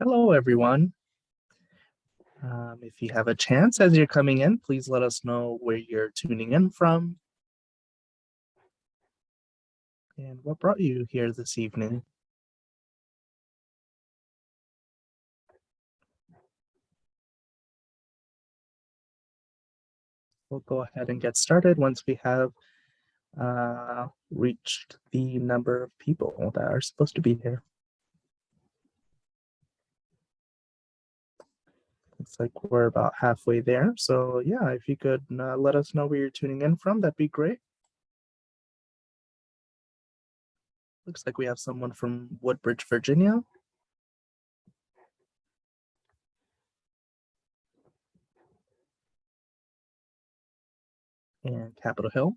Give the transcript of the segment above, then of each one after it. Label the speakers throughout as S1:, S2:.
S1: Hello, everyone. If you have a chance as you're coming in, please let us know where you're tuning in from and what brought you here this evening. We'll go ahead and get started once we have reached the number of people that are supposed to be here. Looks like we're about halfway there. So yeah, if you could let us know where you're tuning in from, that'd be great. Looks like we have someone from Woodbridge, Virginia. And Capitol Hill.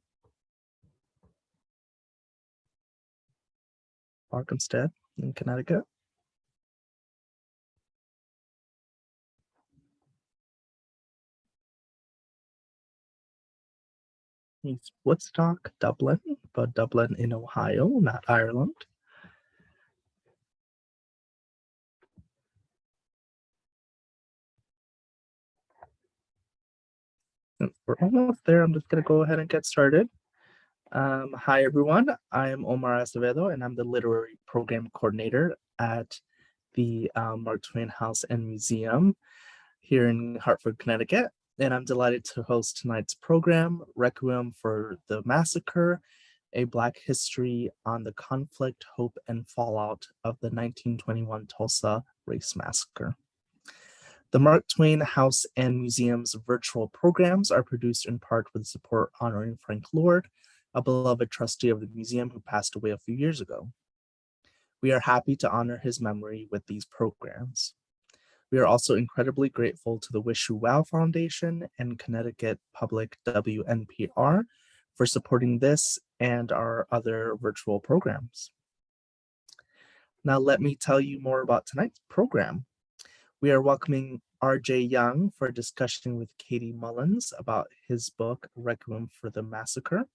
S1: Barkhamsted in Connecticut. East Woodstock, Dublin, but Dublin in Ohio, not Ireland. We're almost there. I'm just going to go ahead and get started. Hi, everyone. I am Omar Acevedo, and I'm the Literary Program Coordinator at the Mark Twain House and Museum here in Hartford, Connecticut. And I'm delighted to host tonight's program, Requiem for the Massacre, a Black history on the conflict, hope, and fallout of the 1921 Tulsa Race Massacre. The Mark Twain House and Museum's virtual programs are produced in part with support honoring Frank Lord, a beloved trustee of the museum who passed away a few years ago. We are happy to honor his memory with these programs. We are also incredibly grateful to the Wish You Well Foundation and Connecticut Public WNPR for supporting this and our other virtual programs. Now let me tell you more about tonight's program. We are welcoming R.J. Young for a discussion with Katy Mullins about his book, Requiem for the Massacre.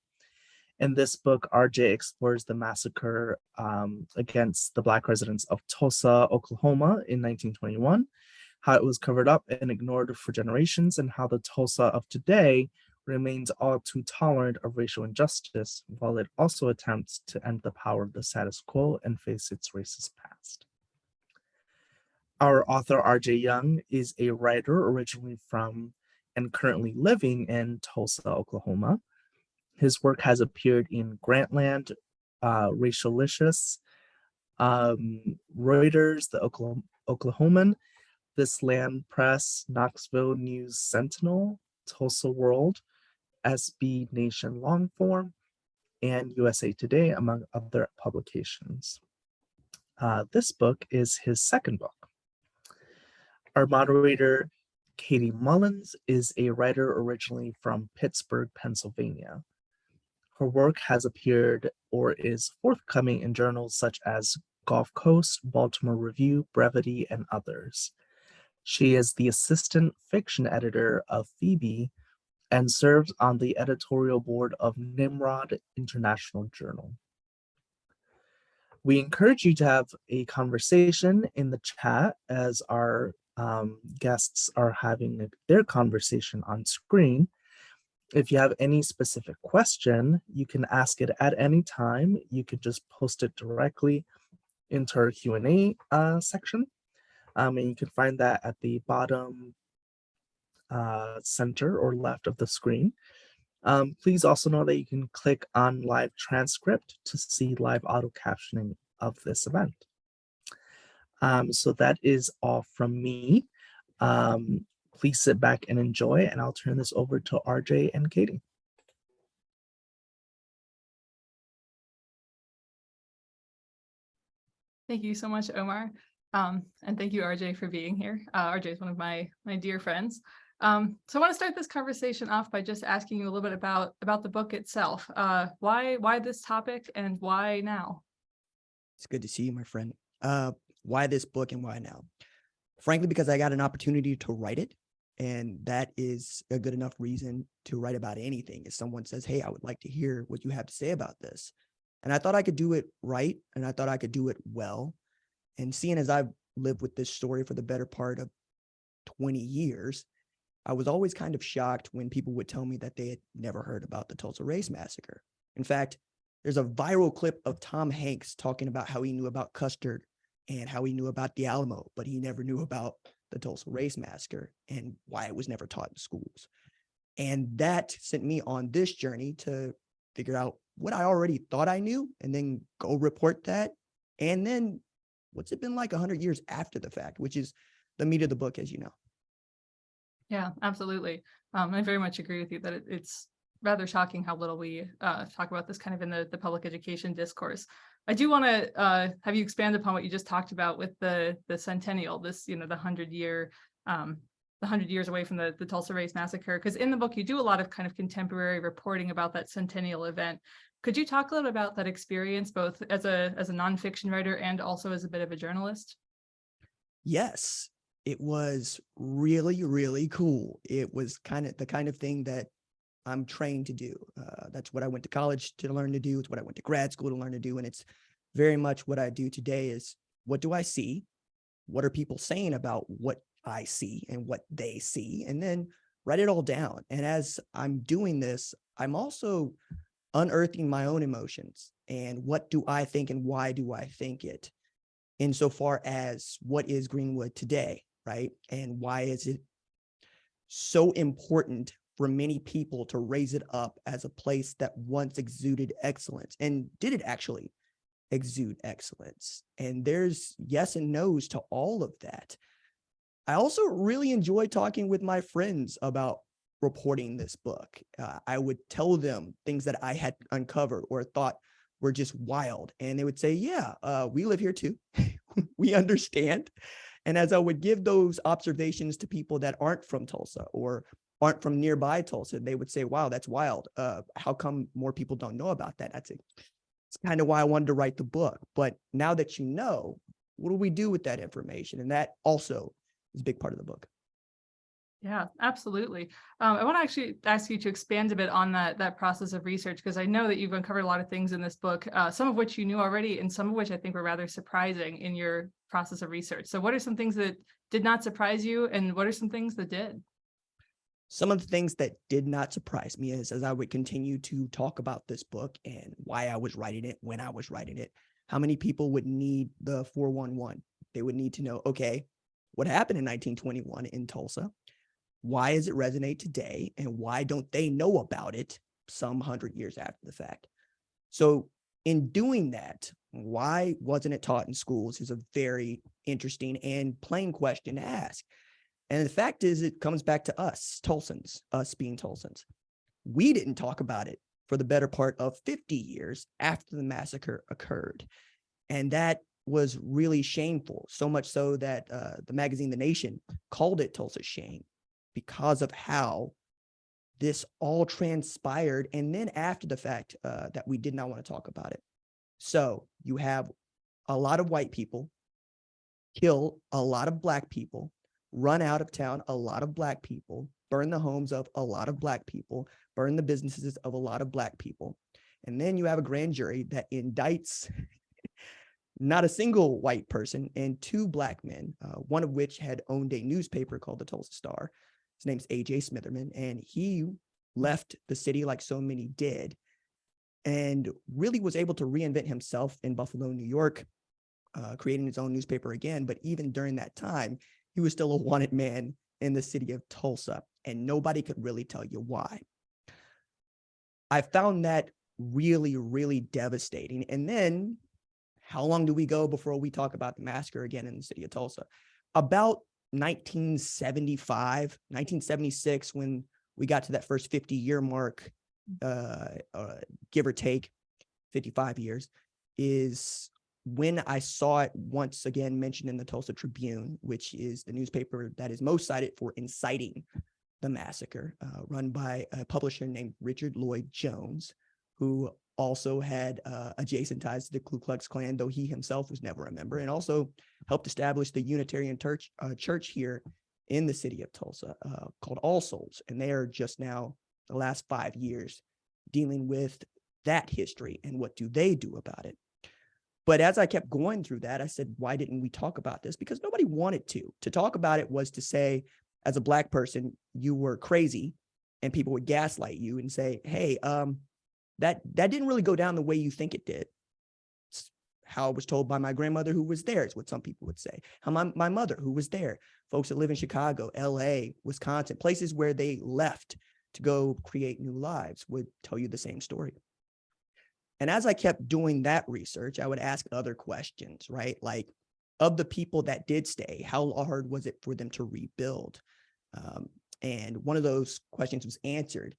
S1: In this book, R.J. explores the massacre against the Black residents of Tulsa, Oklahoma in 1921, how it was covered up and ignored for generations, and how the Tulsa of today remains all too tolerant of racial injustice, while it also attempts to end the power of the status quo and face its racist past. Our author, R.J. Young, is a writer originally from and currently living in Tulsa, Oklahoma. His work has appeared in Grantland, Racialicious, Reuters, the Oklahoman, This Land Press, Knoxville News Sentinel, Tulsa World, SB Nation Longform, and USA Today, among other publications. This book is his second book. Our moderator, Katy Mullins, is a writer originally from Pittsburgh, Pennsylvania. Her work has appeared or is forthcoming in journals such as Gulf Coast, Baltimore Review, Brevity, and others. She is the assistant fiction editor of Phoebe and serves on the editorial board of Nimrod International Journal. We encourage you to have a conversation in the chat as our guests are having their conversation on screen. If you have any specific question, you can ask it at any time. You could just post it directly into our Q&A section. And you can find that at the bottom center or left of the screen. Please also know that you can click on live transcript to see live auto captioning of this event. So that is all from me. Please sit back and enjoy, and I'll turn this over to RJ and Katy.
S2: Thank you so much, Omar. And thank you, RJ, for being here. RJ is one of my dear friends. So I want to start this conversation off by just asking you a little bit about the book itself. Why this topic and why now?
S3: It's good to see you, my friend. Why this book and why now? Frankly, because I got an opportunity to write it. And that is a good enough reason to write about anything. If someone says, hey, I would like to hear what you have to say about this. And I thought I could do it right. And I thought I could do it well. And seeing as I've lived with this story for the better part of 20 years, I was always kind of shocked when people would tell me that they had never heard about the Tulsa Race Massacre. In fact, there's a viral clip of Tom Hanks talking about how he knew about Custard and how he knew about the Alamo, but he never knew about the Tulsa Race Massacre and why it was never taught in schools. And that sent me on this journey to figure out what I already thought I knew and then go report that. And then what's it been like 100 years after the fact, which is the meat of the book, as you know.
S2: Yeah, absolutely. I very much agree with you that it's rather shocking how little we talk about this kind of in the public education discourse. I do want to have you expand upon what you just talked about with the centennial, this, the 100-year, the 100 years away from the Tulsa Race Massacre, because in the book you do a lot of kind of contemporary reporting about that centennial event. Could you talk a little about that experience, both as a nonfiction writer and also as a bit of a journalist?
S3: Yes, it was really, really cool. It was kind of the kind of thing that I'm trained to do. That's what I went to college to learn to do. It's what I went to grad school to learn to do. And it's very much what I do today is, what do I see? What are people saying about what I see and what they see? And then write it all down. And as I'm doing this, I'm also unearthing my own emotions and what do I think and why do I think it? Insofar as what is Greenwood today, right? And why is it so important for many people to raise it up as a place that once exuded excellence? And did it actually exude excellence? And there's yes and no's to all of that. I also really enjoy talking with my friends about reporting this book. I would tell them things that I had uncovered or thought were just wild. And they would say, yeah, we live here too. We understand. And as I would give those observations to people that aren't from Tulsa or aren't from nearby Tulsa, they would say, wow, that's wild. How come more people don't know about that? It's kind of why I wanted to write the book. But now that you know, what do we do with that information? And that also is a big part of the book.
S2: Yeah, absolutely. I want to actually ask you to expand a bit on that process of research, because I know that you've uncovered a lot of things in this book, some of which you knew already, and some of which I think were rather surprising in your process of research. So what are some things that did not surprise you, and what are some things that did?
S3: Some of the things that did not surprise me is, as I would continue to talk about this book and why I was writing it, when I was writing it, how many people would need the 411. They would need to know, okay, what happened in 1921 in Tulsa? Why does it resonate today? And why don't they know about it some 100 years after the fact? So in doing that, why wasn't it taught in schools is a very interesting and plain question to ask. And the fact is, it comes back to us, Tulsans, us being Tulsans. We didn't talk about it for the better part of 50 years after the massacre occurred. And that was really shameful, so much so that the magazine The Nation called it Tulsa Shame, because of how this all transpired. And then after the fact, that we did not want to talk about it. So you have a lot of white people kill a lot of Black people, run out of town a lot of Black people, burn the homes of a lot of Black people, burn the businesses of a lot of Black people. And then you have a grand jury that indicts not a single white person and two Black men, one of which had owned a newspaper called the Tulsa Star. His name's A.J. Smitherman, and he left the city like so many did and really was able to reinvent himself in Buffalo, New York, creating his own newspaper again. But even during that time, he was still a wanted man in the city of Tulsa, and nobody could really tell you why. I found that really, really devastating. And then how long do we go before we talk about the massacre again in the city of Tulsa? About 1975, 1976, when we got to that first 50-year mark, give or take 55 years, is when I saw it once again mentioned in the Tulsa Tribune, which is the newspaper that is most cited for inciting the massacre, run by a publisher named Richard Lloyd Jones, who also had adjacent ties to the Ku Klux Klan, though he himself was never a member, and also helped establish the Unitarian church here in the city of Tulsa, called All Souls. And they are just now, the last 5 years, dealing with that history and what do they do about it. But as I kept going through that, I said, why didn't we talk about this? Because nobody wanted to. To talk about it was to say, as a Black person, you were crazy, and people would gaslight you and say, hey, that didn't really go down the way you think it did. It's how I was told by my grandmother, who was there, is what some people would say. How my mother, who was there, folks that live in Chicago, LA, Wisconsin, places where they left to go create new lives, would tell you the same story. And as I kept doing that research, I would ask other questions, right? Like, of the people that did stay, how hard was it for them to rebuild? And one of those questions was answered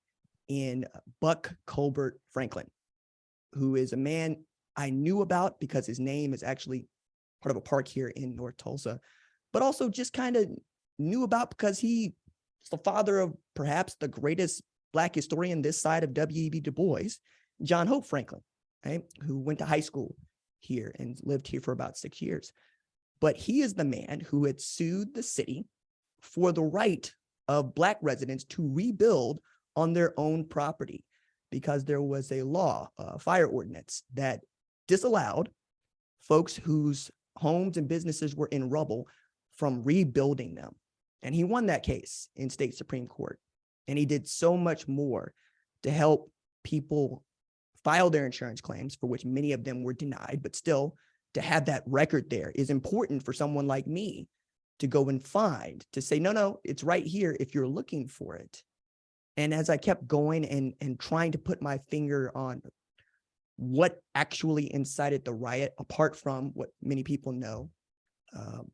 S3: in Buck Colbert Franklin, who is a man I knew about because his name is actually part of a park here in North Tulsa, but also just kind of knew about because he's the father of perhaps the greatest Black historian this side of W.E.B. Du Bois, John Hope Franklin, right, who went to high school here and lived here for about 6 years. But he is the man who had sued the city for the right of Black residents to rebuild on their own property, because there was a law, a fire ordinance, that disallowed folks whose homes and businesses were in rubble from rebuilding them. And he won that case in state Supreme Court. And he did so much more to help people file their insurance claims, for which many of them were denied, but still to have that record there is important for someone like me to go and find, to say, no, it's right here if you're looking for it. And as I kept going and trying to put my finger on what actually incited the riot, apart from what many people know,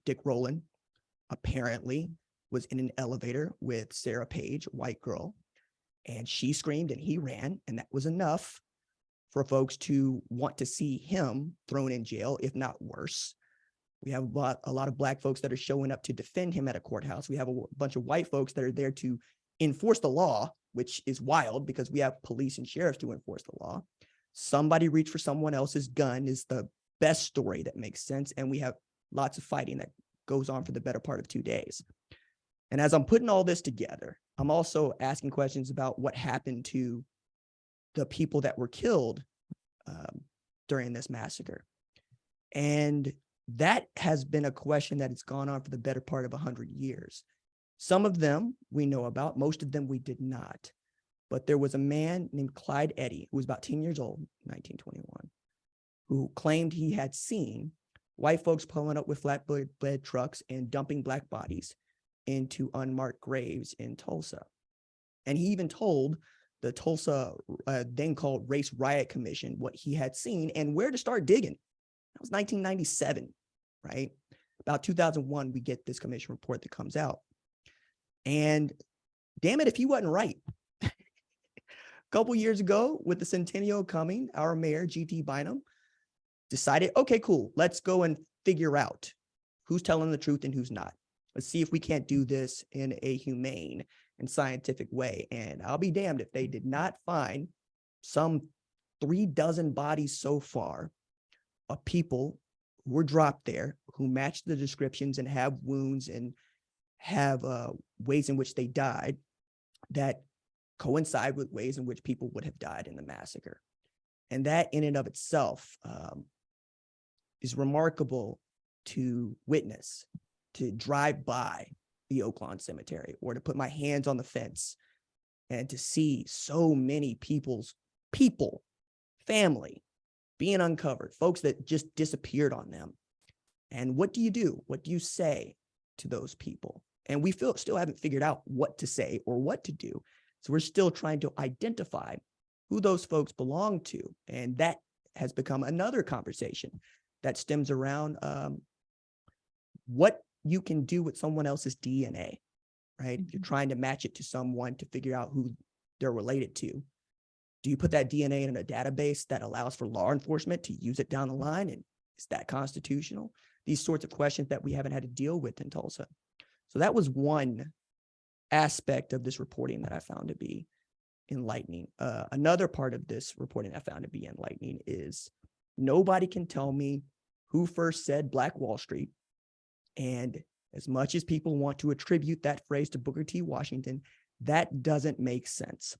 S3: Dick Rowland apparently was in an elevator with Sarah Page, a white girl, and she screamed and he ran, and that was enough for folks to want to see him thrown in jail, if not worse. We have a lot of Black folks that are showing up to defend him at a courthouse. We have a bunch of white folks that are there to enforce the law, which is wild because we have police and sheriffs to enforce the law. Somebody reached for someone else's gun is the best story that makes sense. And we have lots of fighting that goes on for the better part of 2 days. And as I'm putting all this together, I'm also asking questions about what happened to the people that were killed during this massacre. And that has been a question that has gone on for the better part of 100 years. Some of them we know about, most of them we did not. But there was a man named Clyde Eddy, who was about 10 years old, 1921, who claimed he had seen white folks pulling up with flatbed trucks and dumping Black bodies into unmarked graves in Tulsa. And he even told the Tulsa, then called Race Riot Commission, what he had seen and where to start digging. That was 1997, right? About 2001, we get this commission report that comes out. And damn it, if he wasn't right. A couple years ago, with the centennial coming, our mayor, G.T. Bynum, decided, okay, cool, let's go and figure out who's telling the truth and who's not. Let's see if we can't do this in a humane and scientific way. And I'll be damned if they did not find some 36 bodies so far of people who were dropped there, who matched the descriptions and have wounds and have ways in which they died that coincide with ways in which people would have died in the massacre. And that in and of itself is remarkable to witness, to drive by the Oaklawn Cemetery or to put my hands on the fence and to see so many family being uncovered, folks that just disappeared on them. And what do you do? What do you say to those people? And we still haven't figured out what to say or what to do. So we're still trying to identify who those folks belong to. And that has become another conversation that stems around what you can do with someone else's DNA, right? If you're trying to match it to someone to figure out who they're related to, do you put that DNA in a database that allows for law enforcement to use it down the line? And is that constitutional? These sorts of questions that we haven't had to deal with in Tulsa. So that was one aspect of this reporting that I found to be enlightening. Another part of this reporting I found to be enlightening is nobody can tell me who first said Black Wall Street. And as much as people want to attribute that phrase to Booker T. Washington, that doesn't make sense.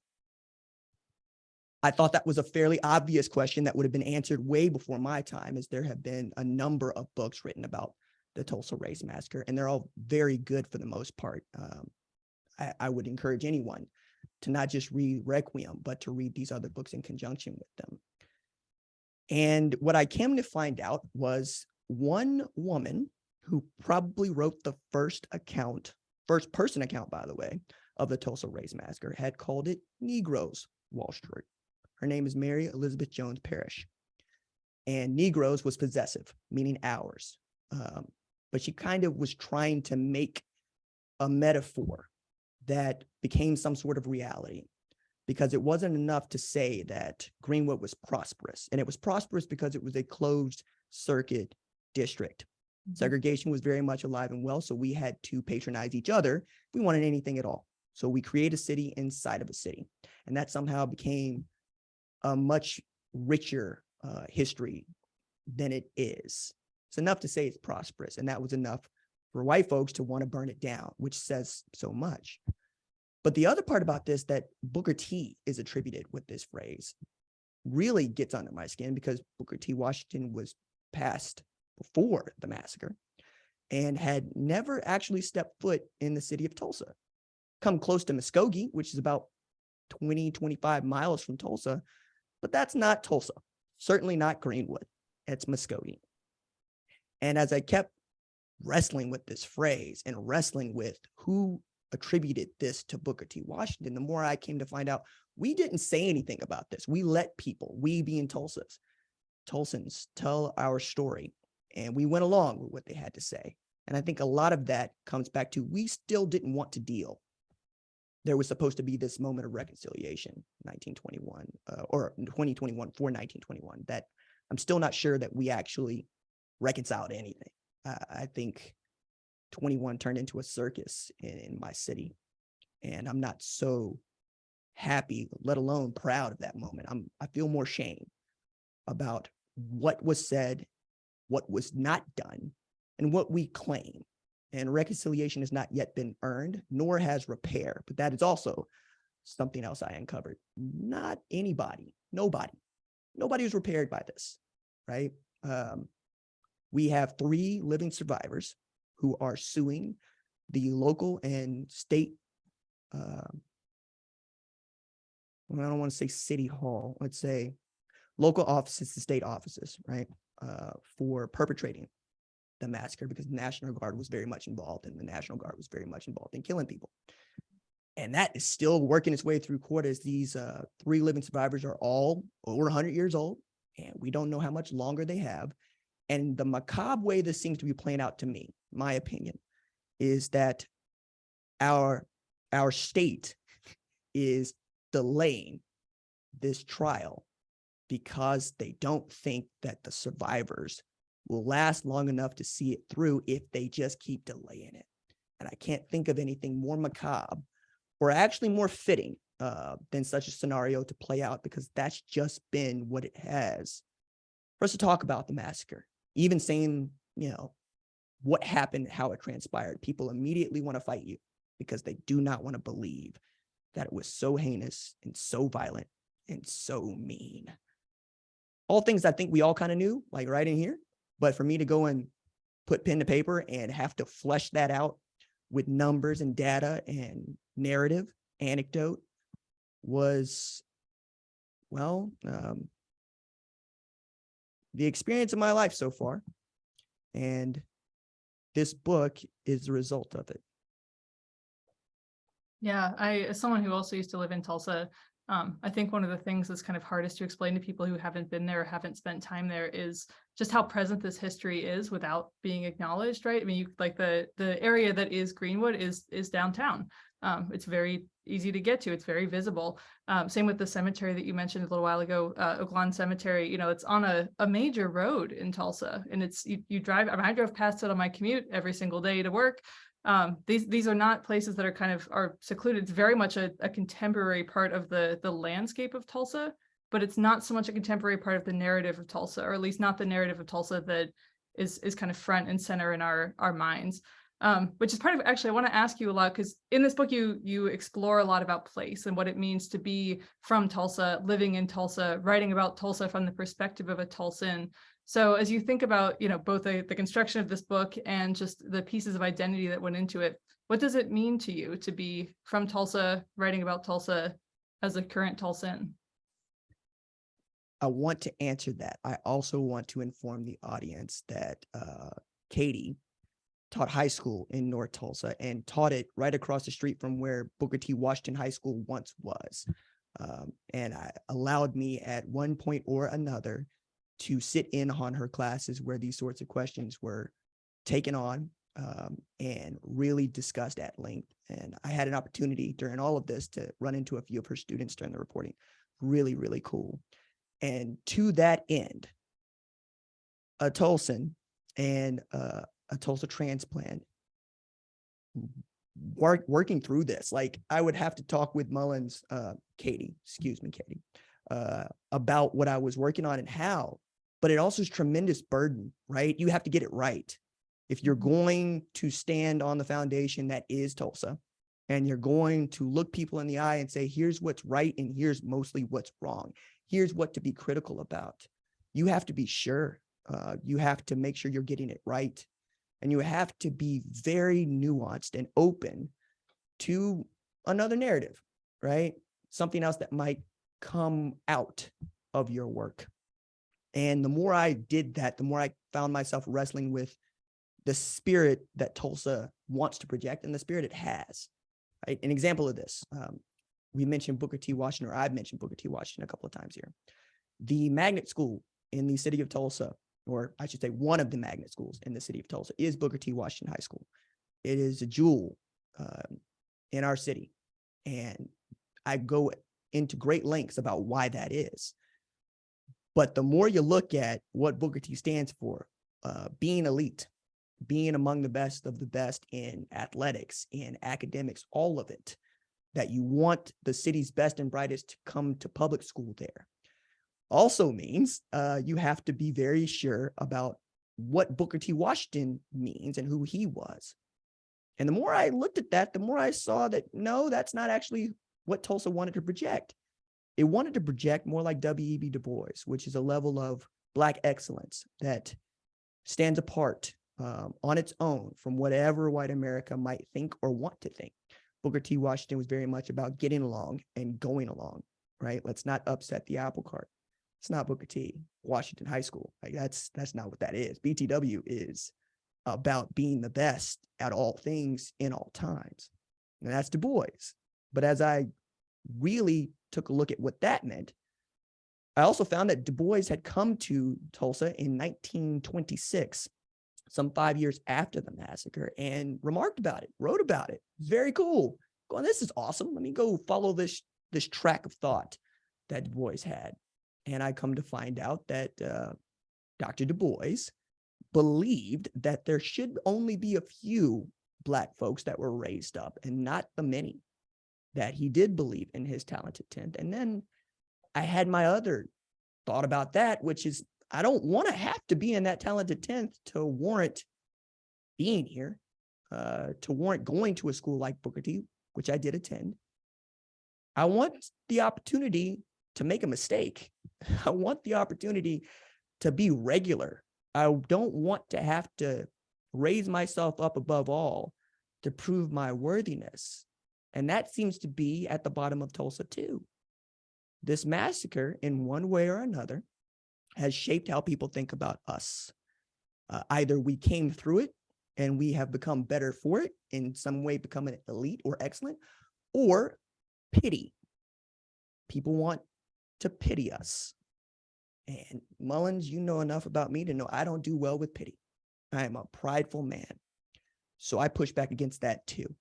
S3: I thought that was a fairly obvious question that would have been answered way before my time, as there have been a number of books written about the Tulsa Race Massacre, and they're all very good for the most part. I would encourage anyone to not just read Requiem, but to read these other books in conjunction with them. And what I came to find out was one woman who probably wrote the first person account, by the way, of the Tulsa Race Massacre, had called it Negroes Wall Street. Her name is Mary Elizabeth Jones Parrish. And Negroes was possessive, meaning ours. But she kind of was trying to make a metaphor that became some sort of reality, because it wasn't enough to say that Greenwood was prosperous. And it was prosperous because it was a closed circuit district. Segregation was very much alive and well, so we had to patronize each other if we wanted anything at all. So we create a city inside of a city. And that somehow became a much richer history than it is. It's enough to say it's prosperous, and that was enough for white folks to want to burn it down, which says so much. But the other part about this that Booker T is attributed with this phrase really gets under my skin, because Booker T. Washington was passed before the massacre and had never actually stepped foot in the city of Tulsa. Come close to Muskogee, which is about 25 miles from Tulsa, but that's not Tulsa, certainly not Greenwood. It's Muskogee. And as I kept wrestling with this phrase and wrestling with who attributed this to Booker T. Washington, the more I came to find out we didn't say anything about this. We let people, we being Tulsans, tell our story, and we went along with what they had to say. And I think a lot of that comes back to we still didn't want to deal. There was supposed to be this moment of reconciliation, 1921, or 2021 for 1921, that I'm still not sure that we actually reconciled anything. I think 21 turned into a circus in my city, and I'm not so happy, let alone proud of that moment. I feel more shame about what was said, what was not done, and what we claim. And reconciliation has not yet been earned, nor has repair. But that is also something else I uncovered. Not anybody, nobody was repaired by this, right? We have 3 living survivors who are suing the local and state, I don't want to say city hall, let's say local offices, the state offices, right, for perpetrating the massacre, because the National Guard was very much involved, and the National Guard was very much involved in killing people. And that is still working its way through court, as these 3 living survivors are all over 100 years old, and we don't know how much longer they have. And the macabre way this seems to be playing out, to me, my opinion, is that our state is delaying this trial because they don't think that the survivors will last long enough to see it through if they just keep delaying it. And I can't think of anything more macabre or actually more fitting than such a scenario to play out, because that's just been what it has for us to talk about the massacre. Even saying, what happened, how it transpired, people immediately want to fight you because they do not want to believe that it was so heinous and so violent and so mean. All things I think we all kind of knew, like right in here. But for me to go and put pen to paper and have to flesh that out with numbers and data and narrative, anecdote, was, well, the experience of my life so far. And this book is the result of it.
S2: Yeah, as someone who also used to live in Tulsa, I think one of the things that's kind of hardest to explain to people who haven't been there or haven't spent time there is just how present this history is without being acknowledged, right? I mean, like the area that is Greenwood is downtown. It's very easy to get to. It's very visible. Same with the cemetery that you mentioned a little while ago, Oak Lawn Cemetery. It's on a major road in Tulsa, and it's you drive. I mean, I drove past it on my commute every single day to work. These are not places that are secluded. It's very much a contemporary part of the landscape of Tulsa, but it's not so much a contemporary part of the narrative of Tulsa, or at least not the narrative of Tulsa that is kind of front and center in our minds. which is part of, actually, I want to ask you a lot, because in this book, you explore a lot about place and what it means to be from Tulsa, living in Tulsa, writing about Tulsa from the perspective of a Tulsan. So as you think about, both the construction of this book and just the pieces of identity that went into it, what does it mean to you to be from Tulsa, writing about Tulsa as a current Tulsan?
S3: I want to answer that. I also want to inform the audience that Katy taught high school in North Tulsa and taught it right across the street from where Booker T. Washington High School once was. And I allowed me at one point or another to sit in on her classes where these sorts of questions were taken on and really discussed at length. And I had an opportunity during all of this to run into a few of her students during the reporting. Really, really cool. And to that end, a Tulsan and a Tulsa transplant working through this, like I would have to talk with Mullins, Katy, about what I was working on and how, but it also is tremendous burden, right? You have to get it right. If you're going to stand on the foundation that is Tulsa, and you're going to look people in the eye and say, here's what's right, and here's mostly what's wrong. Here's what to be critical about. You have to be sure. You have to make sure you're getting it right. And you have to be very nuanced and open to another narrative, right? Something else that might come out of your work. And the more I did that, the more I found myself wrestling with the spirit that Tulsa wants to project and the spirit it has. Right? An example of this, we mentioned Booker T. Washington, or I've mentioned Booker T. Washington a couple of times here. The magnet school in the city of Tulsa, or I should say one of the magnet schools in the city of Tulsa, is Booker T. Washington High School. It is a jewel in our city. And I go into great lengths about why that is. But the more you look at what Booker T stands for, being elite, being among the best of the best in athletics, in academics, all of it, that you want the city's best and brightest to come to public school there, also means you have to be very sure about what Booker T. Washington means and who he was. And the more I looked at that, the more I saw that, no, that's not actually what Tulsa wanted to project. It wanted to project more like W.E.B. Du Bois, which is a level of Black excellence that stands apart on its own from whatever white America might think or want to think. Booker T. Washington was very much about getting along and going along, right? Let's not upset the apple cart. It's not Booker T. Washington High School. Like that's not what that is. BTW is about being the best at all things in all times. And that's Du Bois. But as I really took a look at what that meant, I also found that Du Bois had come to Tulsa in 1926, some 5 years after the massacre, and remarked about it, wrote about it. Very cool. Going, this is awesome. Let me go follow this track of thought that Du Bois had. And I come to find out that Dr. Du Bois believed that there should only be a few Black folks that were raised up and not the many, that he did believe in his talented tenth. And then I had my other thought about that, which is I don't want to have to be in that talented 10th to warrant being here, to warrant going to a school like Booker T, which I did attend. I want the opportunity to make a mistake. I want the opportunity to be regular. I don't want to have to raise myself up above all to prove my worthiness. And that seems to be at the bottom of Tulsa too. This massacre, in one way or another, has shaped how people think about us. Either we came through it and we have become better for it, in some way becoming elite or excellent, or pity. People want to pity us. And Mullins, you know enough about me to know I don't do well with pity. I am a prideful man. So I push back against that too.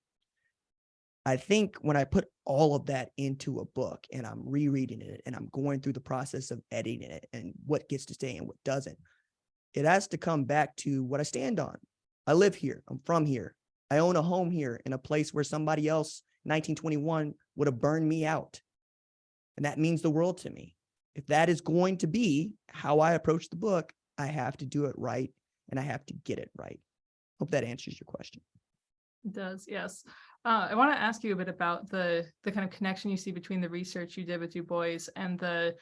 S3: I think when I put all of that into a book and I'm rereading it and I'm going through the process of editing it and what gets to stay and what doesn't, it has to come back to what I stand on. I live here. I'm from here. I own a home here in a place where somebody else, 1921, would have burned me out. And that means the world to me. If that is going to be how I approach the book, I have to do it right and I have to get it right. Hope that answers your question.
S2: It does, yes. I want to ask you a bit about the kind of connection you see between the research you did with Du Bois and the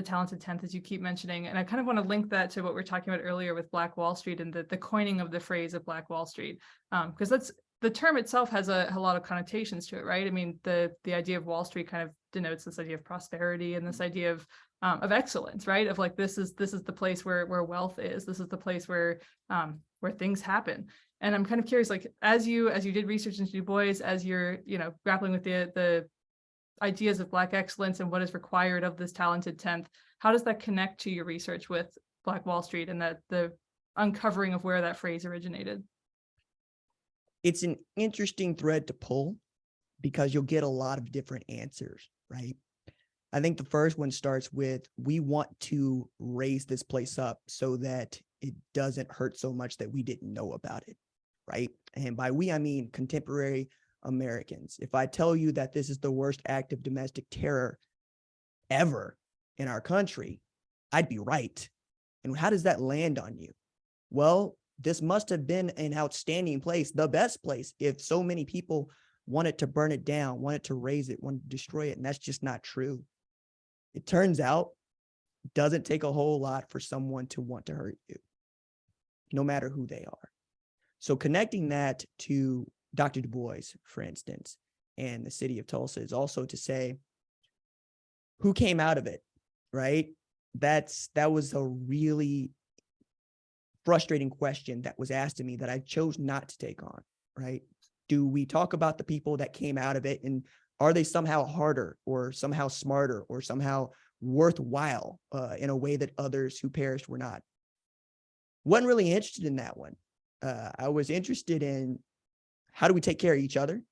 S2: talented 10th, as you keep mentioning. And I kind of want to link that to what we were talking about earlier with Black Wall Street and the coining of the phrase of Black Wall Street, because that's the term itself has a lot of connotations to it, right? I mean, the idea of Wall Street kind of denotes this idea of prosperity and this idea of excellence, right? Of like, this is the place where wealth is. This is the place where things happen. And I'm kind of curious, like, as you did research into Du Bois, as you're, grappling with the ideas of Black excellence and what is required of this talented 10th, how does that connect to your research with Black Wall Street and the uncovering of where that phrase originated?
S3: It's an interesting thread to pull because you'll get a lot of different answers, right? I think the first one starts with, we want to raise this place up so that it doesn't hurt so much that we didn't know about it, right? And by we, I mean contemporary Americans. If I tell you that this is the worst act of domestic terror ever in our country, I'd be right. And how does that land on you? Well, this must have been an outstanding place, the best place, if so many people wanted to burn it down, wanted to raise it, wanted to destroy it. And that's just not true. It turns out it doesn't take a whole lot for someone to want to hurt you, no matter who they are. So connecting that to Dr. Du Bois, for instance, and the city of Tulsa is also to say, who came out of it, right? That was a really frustrating question that was asked of me that I chose not to take on, right? Do we talk about the people that came out of it, and are they somehow harder or somehow smarter or somehow worthwhile in a way that others who perished were not? Wasn't really interested in that one. I was interested in, how do we take care of each other?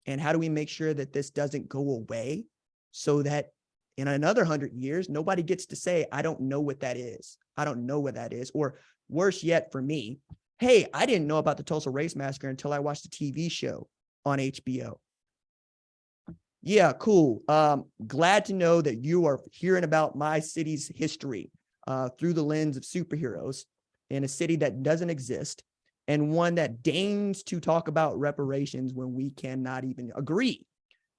S3: And how do we make sure that this doesn't go away so that in another 100 years, nobody gets to say, I don't know what that is. I don't know what that is. Or worse yet for me, hey, I didn't know about the Tulsa Race Massacre until I watched a TV show on HBO. Yeah, cool. Glad to know that you are hearing about my city's history through the lens of superheroes in a city that doesn't exist, and one that deigns to talk about reparations when we cannot even agree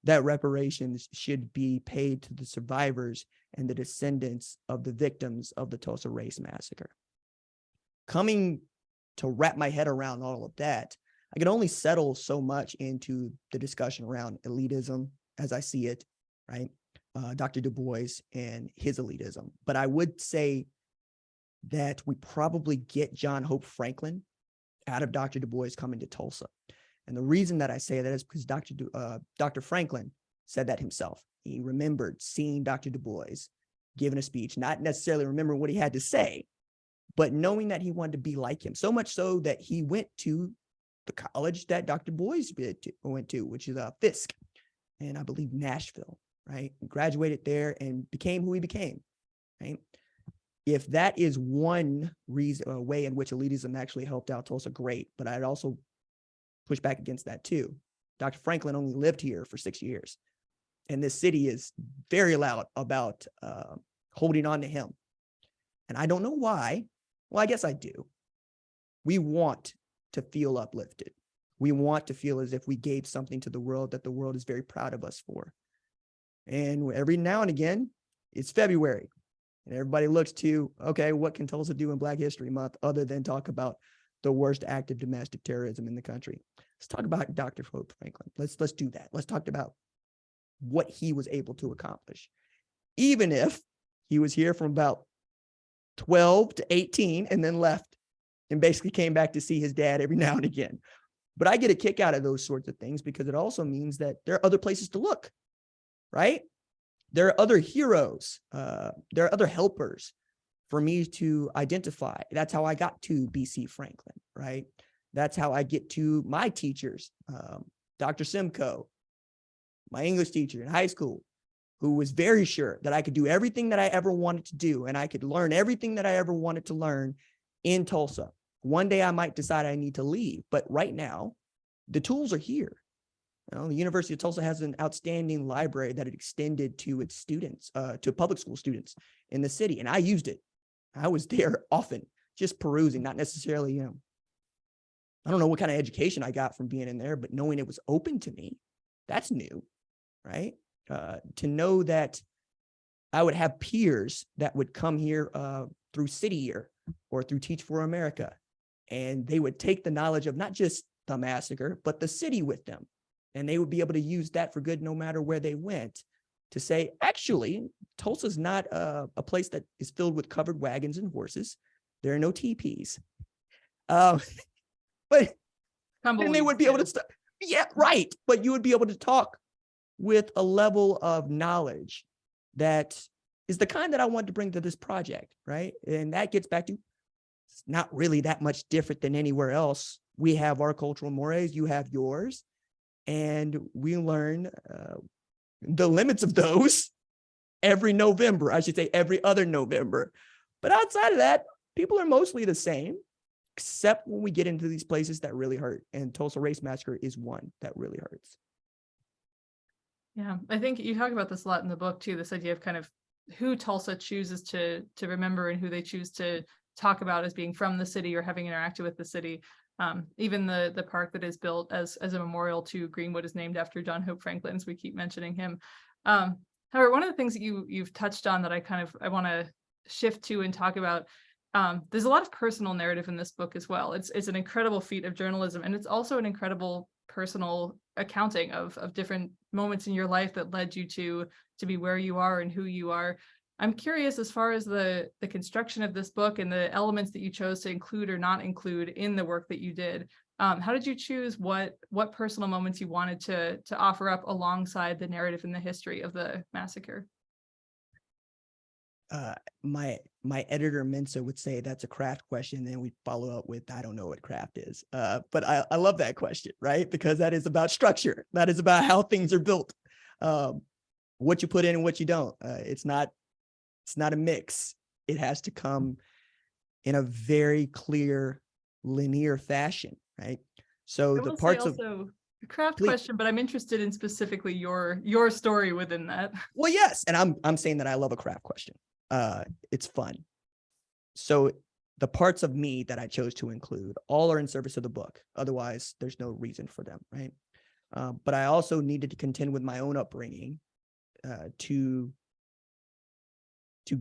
S3: that reparations should be paid to the survivors and the descendants of the victims of the Tulsa Race Massacre. Coming to wrap my head around all of that, I could only settle so much into the discussion around elitism as I see it, right? Dr. Du Bois and his elitism. But I would say that we probably get John Hope Franklin out of Dr. Du Bois coming to Tulsa. And the reason that I say that is because Dr. Franklin said that himself. He remembered seeing Dr. Du Bois giving a speech, not necessarily remembering what he had to say, but knowing that he wanted to be like him. So much so that he went to the college that Dr. Du Bois went to, which is Fisk, and I believe Nashville, right? Graduated there and became who he became, right? If that is one reason, a way in which elitism actually helped out Tulsa, great. But I'd also push back against that too. Dr. Franklin only lived here for 6 years, and this city is very loud about holding on to him. And I don't know why. Well, I guess I do. We want to feel uplifted. We want to feel as if we gave something to the world that the world is very proud of us for. And every now and again, it's February. And everybody looks to, okay, what can Tulsa do in Black History Month other than talk about the worst act of domestic terrorism in the country? Let's talk about Dr. Hope Franklin. Let's do that. Let's talk about what he was able to accomplish. Even if he was here from about 12 to 18 and then left and basically came back to see his dad every now and again. But I get a kick out of those sorts of things because it also means that there are other places to look, right? There are other heroes. There are other helpers for me to identify. That's how I got to BC Franklin, right? That's how I get to my teachers. Dr. Simcoe, my English teacher in high school, who was very sure that I could do everything that I ever wanted to do and I could learn everything that I ever wanted to learn in Tulsa. One day I might decide I need to leave, but right now the tools are here. You know, the University of Tulsa has an outstanding library that it extended to its students, to public school students in the city, and I used it. I was there often, just perusing, not necessarily, I don't know what kind of education I got from being in there, but knowing it was open to me, that's new, right? To know that I would have peers that would come here through City Year or through Teach for America, and they would take the knowledge of not just the massacre, but the city with them. And they would be able to use that for good no matter where they went, to say, actually, Tulsa's not a place that is filled with covered wagons and horses. There are no teepees. But then they would be able to, yeah, right. But you would be able to talk with a level of knowledge that is the kind that I want to bring to this project, right? And that gets back to, it's not really that much different than anywhere else. We have our cultural mores, you have yours, and we learn the limits of those every November. I should say every other November. But outside of that, people are mostly the same, except when we get into these places that really hurt. And Tulsa Race Massacre is one that really hurts.
S2: Yeah, I think you talk about this a lot in the book too, this idea of kind of who Tulsa chooses to remember and who they choose to talk about as being from the city or having interacted with the city. Even the park that is built as a memorial to Greenwood is named after John Hope Franklin, as we keep mentioning him. However, one of the things that you've touched on that I want to shift to and talk about, there's a lot of personal narrative in this book as well. It's an incredible feat of journalism, and it's also an incredible personal accounting of different moments in your life that led you to be where you are and who you are. I'm curious, as far as the construction of this book and the elements that you chose to include or not include in the work that you did, how did you choose what personal moments you wanted to offer up alongside the narrative and the history of the massacre?
S3: My editor Mensa would say that's a craft question, then we'd follow up with, I don't know what craft is. But I love that question, right? Because that is about structure. That is about how things are built. What you put in and what you don't. It's not a mix. It has to come in a very clear, linear fashion, right? So the parts of
S2: a craft question, but I'm interested in specifically your story within that.
S3: Well, yes, and I'm saying that I love a craft question. It's fun. So the parts of me that I chose to include all are in service of the book. Otherwise, there's no reason for them, right? But I also needed to contend with my own upbringing to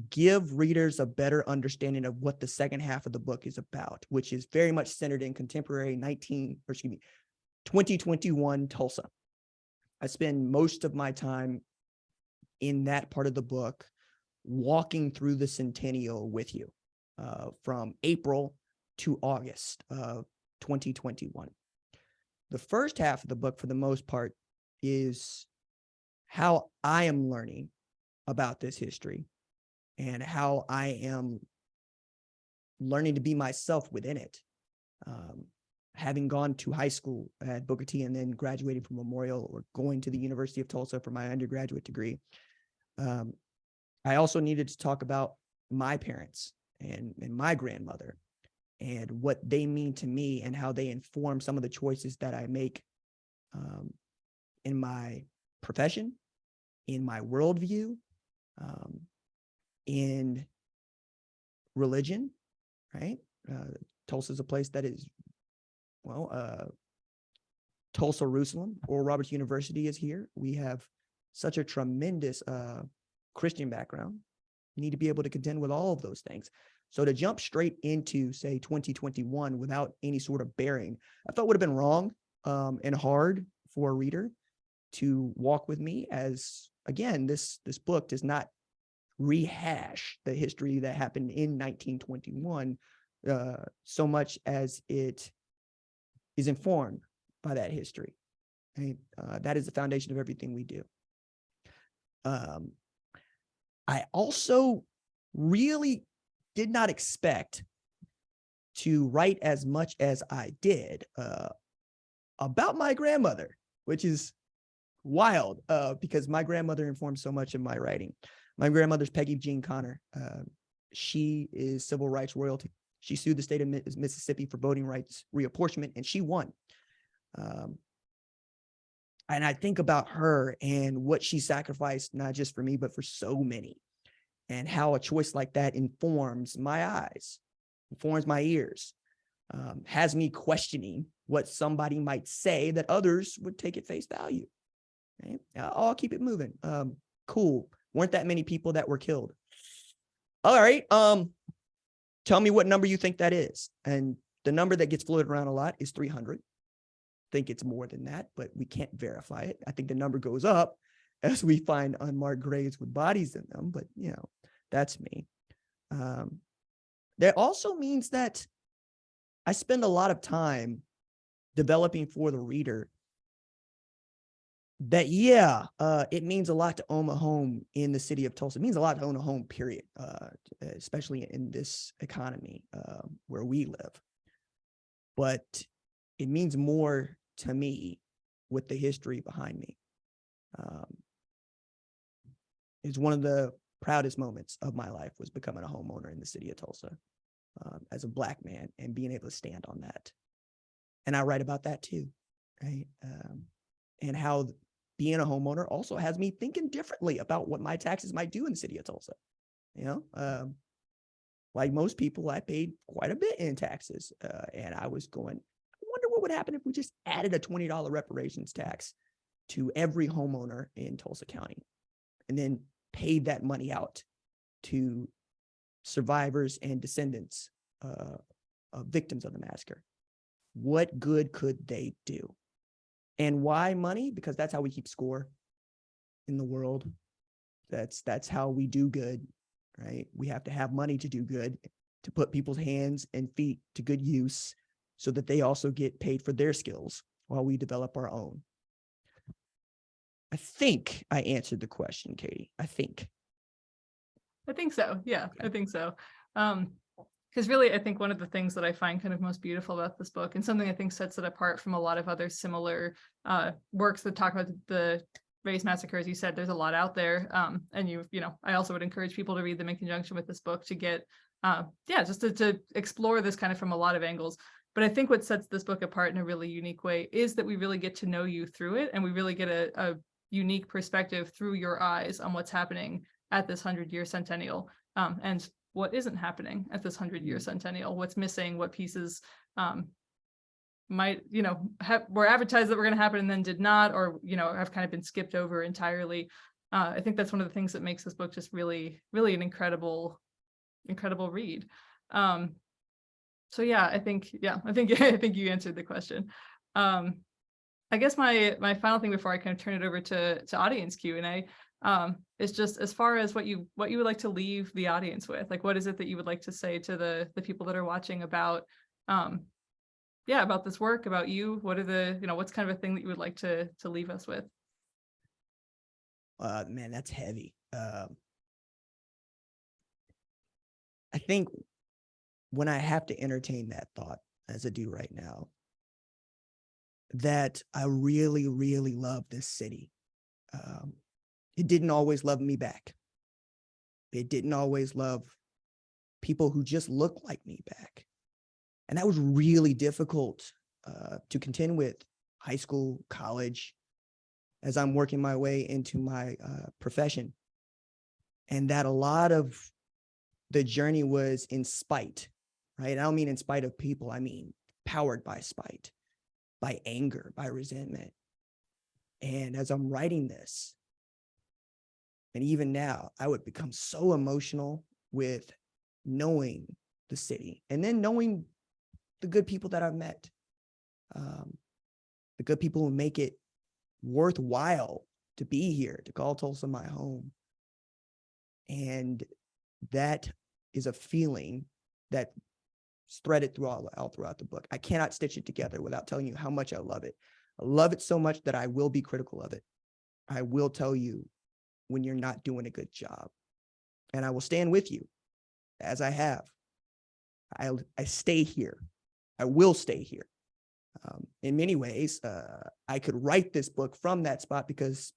S3: give readers a better understanding of what the second half of the book is about, which is very much centered in contemporary 2021 Tulsa. I spend most of my time in that part of the book walking through the centennial with you from April to August of 2021. The first half of the book, for the most part, is how I am learning about this history and how I am learning to be myself within it. Having gone to high school at Booker T and then graduating from Memorial or going to the University of Tulsa for my undergraduate degree, I also needed to talk about my parents and my grandmother and what they mean to me and how they inform some of the choices that I make in my profession, in my worldview, in religion, right? Tulsa is a place that is, Tulsa Jerusalem, Oral Roberts University is here. We have such a tremendous Christian background. You need to be able to contend with all of those things. So to jump straight into, say, 2021 without any sort of bearing, I thought would have been wrong and hard for a reader to walk with me, as, again, this book does not rehash the history that happened in 1921 so much as it is informed by that history. Right? That is the foundation of everything we do. I also really did not expect to write as much as I did about my grandmother, which is wild because my grandmother informed so much of my writing. My grandmother's Peggy Jean Connor. She is civil rights royalty. She sued the state of Mississippi for voting rights reapportionment, and she won. And I think about her and what she sacrificed, not just for me, but for so many, and how a choice like that informs my eyes, informs my ears, has me questioning what somebody might say that others would take at face value. Right? I'll keep it moving. Cool. Weren't that many people that were killed? All right. Tell me what number you think that is. And the number that gets floated around a lot is 300. I think it's more than that, but we can't verify it. I think the number goes up as we find unmarked graves with bodies in them, but you know, that's me. That also means that I spend a lot of time developing for the reader that, it means a lot to own a home in the city of Tulsa. It means a lot to own a home, period, especially in this economy where we live. But it means more to me with the history behind me. It's one of the proudest moments of my life was becoming a homeowner in the city of Tulsa as a Black man and being able to stand on that. And I write about that too, right? And how being a homeowner also has me thinking differently about what my taxes might do in the city of Tulsa. You know, like most people, I paid quite a bit in taxes. And I was going, I wonder what would happen if we just added a $20 reparations tax to every homeowner in Tulsa County and then paid that money out to survivors and descendants of victims of the massacre. What good could they do? And why money? Because that's how we keep score in the world. That's how we do good, right? We have to have money to do good, to put people's hands and feet to good use so that they also get paid for their skills while we develop our own. I think I answered the question, Katie. I think so. Yeah, okay. I think so. Because really, I think one of the things that I find kind of most beautiful about this book, and something I think sets it apart from a lot of other similar works that talk about the race massacre, as you said, there's a lot out there. And you know, I also would encourage people to read them in conjunction with this book to get, just to explore this kind of from a lot of angles. But I think what sets this book apart in a really unique way is that we really get to know you through it, and we really get a unique perspective through your eyes on what's happening at this 100-year centennial, and what isn't happening at this 100-year centennial, what's missing, what pieces might, you know, were advertised that were going to happen and then did not, or, you know, have kind of been skipped over entirely. I think that's one of the things that makes this book just really, really an incredible read. So yeah, I think you answered the question. I guess my final thing before I kind of turn it over to audience Q&A is just as far as what you would like to leave the audience with. Like, what is it that you would like to say to the people that are watching about about this work, about you? What are what's kind of a thing that you would like to leave us with? Man, that's heavy. I think when I have to entertain that thought, as I do right now, that I really, really love this city. It didn't always love me back. It didn't always love people who just look like me back. And that was really difficult to contend with high school, college, as I'm working my way into my profession. And that a lot of the journey was in spite, right? I don't mean in spite of people. I mean powered by spite, by anger, by resentment. And as I'm writing this, and even now, I would become so emotional with knowing the city and then knowing the good people that I've met, the good people who make it worthwhile to be here, to call Tulsa my home. And that is a feeling that's threaded all throughout the book. I cannot stitch it together without telling you how much I love it. I love it so much that I will be critical of it. I will tell you when you're not doing a good job. And I will stand with you, as I have. I stay here. I will stay here. In many ways, I could write this book from that spot because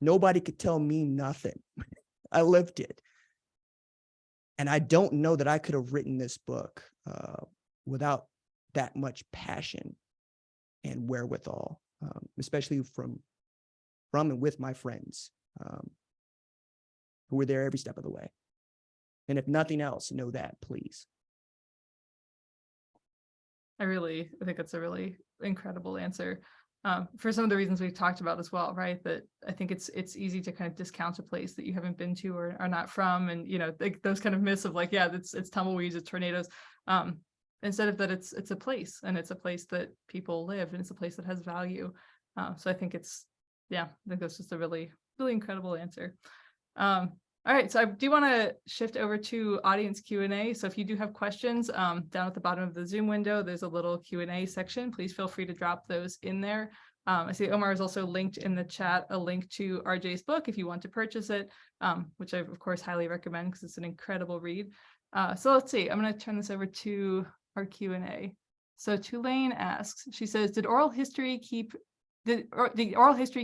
S3: nobody could tell me nothing. I lived it. And I don't know that I could have written this book without that much passion and wherewithal, especially from and with my friends who were there every step of the way. And if nothing else, know that, please.
S2: I think that's a really incredible answer. For some of the reasons we've talked about as well, right? That I think it's easy to kind of discount a place that you haven't been to or are not from, and like those kind of myths of like, yeah, it's tumbleweeds, it's tornadoes. Instead of that, it's a place, and it's a place that people live, and it's a place that has value. So I think I think that's just a really, really incredible answer. All right, so I do want to shift over to audience Q&A. So if you do have questions, down at the bottom of the Zoom window, there's a little Q&A section. Please feel free to drop those in there. I see Omar has also linked in the chat a link to RJ's book if you want to purchase it, which I, of course, highly recommend because it's an incredible read. So let's see, I'm going to turn this over to our Q&A. So Tulane asks, she says, did the oral history